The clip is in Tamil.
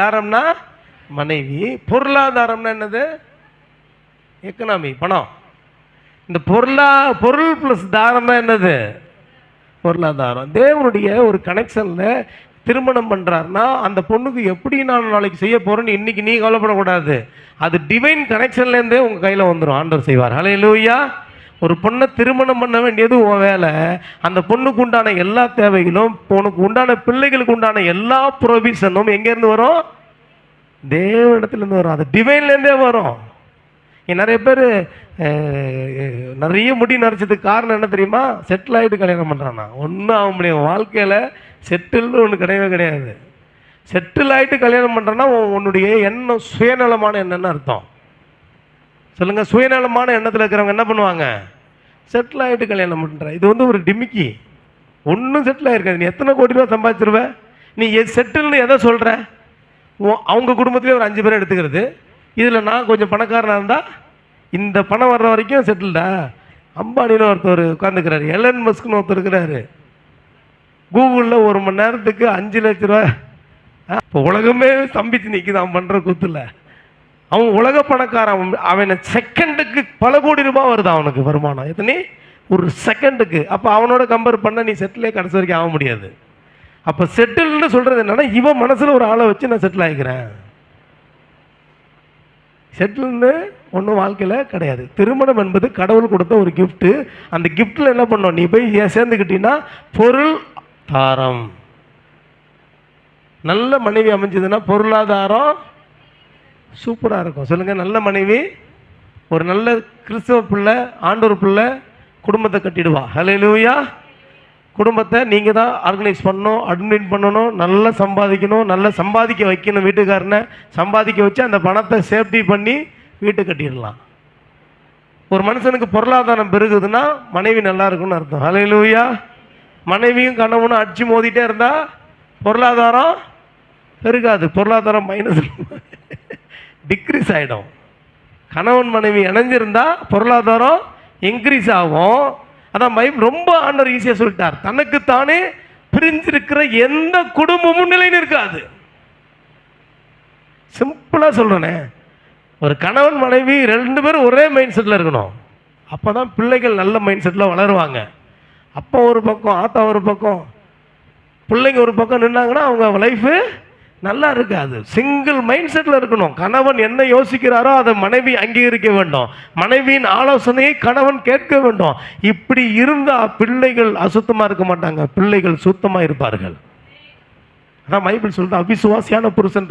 தாரம்னா மனைவி. பொருளாதாரம்னா என்னது? எக்கனாமி, பணம். இந்த பொருள் பிளஸ் தாரம்னா என்னது? பொருளாதாரம். தேவனுடைய ஒரு கனெக்ஷன்ல திருமணம் பண்றாருன்னா அந்த பொண்ணுக்கு எப்படி நான் நாளைக்கு செய்ய போறேன்னு இன்னைக்கு நீ கவலைப்படக்கூடாது. அது டிவைன் கனெக்ஷன்ல இருந்தே உங்க கையில வந்துடும். ஆண்டவர் செய்வார். ஹல்லேலூயா. ஒரு பொண்ணை திருமணம் பண்ண வேண்டியது உன் வேலை. அந்த பொண்ணுக்கு உண்டான எல்லா தேவைகளும், உனக்கு உண்டான பிள்ளைகளுக்கு உண்டான எல்லா ப்ரொவிஷனும் எங்கேருந்து வரும்? தேவனிடத்துலேருந்து வரும். அது டிவைன்லேருந்தே வரும். நிறைய பேர் நிறைய முடி நரைச்சதுக்கு காரணம் என்ன தெரியுமா? செட்டில் ஆகிட்டு கல்யாணம் பண்ணுறான்னா. ஒன்றும் ஆக முடியும். வாழ்க்கையில் செட்டில்னு ஒன்று கிடையவே கிடையாது. செட்டில் ஆகிட்டு கல்யாணம் பண்ணுறேன்னா உன்னுடைய எண்ணம் சுயநலமான எண்ணம்னு அர்த்தம். சொல்லுங்கள், சுயநலமான எண்ணத்தில் இருக்கிறவங்க என்ன பண்ணுவாங்க? செட்டில் ஆகிட்டு கல்யாணம் பண்ணுற. இது ஒரு டிமிக்கி. ஒன்றும் செட்டில் ஆகிருக்காது. நீ எத்தனை கோடி ரூபா சம்பாதிச்சிருவ? நீ செட்டில்னு எதை சொல்கிற? அவங்க குடும்பத்திலே ஒரு 5 பேரை எடுத்துக்கிறது. இதில் நான் கொஞ்சம் பணக்காரனாக இருந்தால் இந்த பணம் வர்ற வரைக்கும் செட்டில்டா. அம்பானின்னு ஒருத்தர் உட்காந்துக்கிறாரு, எலன் மஸ்க்னு ஒருத்தர் இருக்கிறாரு. கூகுளில் 1 மணி நேரத்துக்கு 5 லட்ச ரூபா. இப்போ உலகமே ஸ்தம்பித்து நிற்குது அவன் பண்ணுற கூத்துல. அவன் உலக பணக்காரன். அவனை செகண்டுக்கு பல கோடி ரூபாய் வருது அவனுக்கு வருமானம். எத்தனை? ஒரு செகண்டுக்கு. அப்போ அவனோட கம்பேர் பண்ண நீ செட்டிலே கடைசி வரைக்கும் ஆக முடியாது. அப்போ செட்டில்னு சொல்கிறது என்னன்னா, இவன் மனசில் ஒரு ஆளை வச்சு நான் செட்டில் ஆகிக்கிறேன். செட்டில்னு ஒன்றும் வாழ்க்கையில் கிடையாது. திருமணம் என்பது கடவுள் கொடுத்த ஒரு கிஃப்ட்டு. அந்த கிஃப்டில் என்ன பண்ணோம்? நீ போய் சேர்ந்துக்கிட்டீங்கன்னா பொருள் தாரம். நல்ல மனைவி அமைஞ்சதுன்னா பொருளாதாரம் சூப்பராக இருக்கும். சொல்லுங்கள், நல்ல மனைவி, ஒரு நல்ல கிறிஸ்தவ பிள்ளை, ஆண்டவர் பிள்ளை குடும்பத்தை கட்டிடுவா. ஹல்லேலூயா. குடும்பத்தை நீங்கள் தான் ஆர்கனைஸ் பண்ணணும், அட்மிட் பண்ணணும், நல்லா சம்பாதிக்கணும், நல்லா சம்பாதிக்க வைக்கணும். வீட்டுக்காரனை சம்பாதிக்க வச்சு அந்த பணத்தை சேஃப்டி பண்ணி வீட்டை கட்டிடலாம். ஒரு மனுஷனுக்கு பொருளாதாரம் பெருகுதுன்னா மனைவி நல்லா இருக்குன்னு அர்த்தம். ஹல்லேலூயா. மனைவியும் கணவனும் அடிச்சு மோதிட்டே இருந்தால் பொருளாதாரம் பெருகாது. பொருளாதாரம் மைனஸ் டிக்ரீஸ் ஆகிடும். கணவன் மனைவி இணைஞ்சிருந்தா பொருளாதாரம் இன்க்ரீஸ் ஆகும். அதான் ரொம்ப ஆண்டவர் ஈஸியாக சொல்லிட்டார். தனக்குத்தானே பிரிஞ்சிருக்கிற எந்த குடும்பமும் நிலைன்னு இருக்காது. சிம்பிளாக சொல்கிறேனே, ஒரு கணவன் மனைவி 2 பேரும் ஒரே மைண்ட் செட்டில் இருக்கணும். அப்போ தான் பிள்ளைகள் நல்ல மைண்ட் செட்டில் வளருவாங்க. அப்பா ஒரு பக்கம், ஆத்தா ஒரு பக்கம், பிள்ளைங்க ஒரு பக்கம் நின்னாங்கன்னா அவங்க லைஃபு நல்லா இருக்காது. சிங்கிள் மைண்ட் செட்டில் இருக்கணும். கணவன் என்ன யோசிக்கிறாரோ அதை மனைவி அங்கீகரிக்க வேண்டும். மனைவியின் ஆலோசனையை கணவன் கேட்க வேண்டும். இப்படி இருந்தால் பிள்ளைகள் அசுத்தமாக இருக்க மாட்டாங்க, பிள்ளைகள் சுத்தமாக இருப்பார்கள். அதான் பைபிள் சொல்லிட்டு, அவிசுவாசியான புருஷன்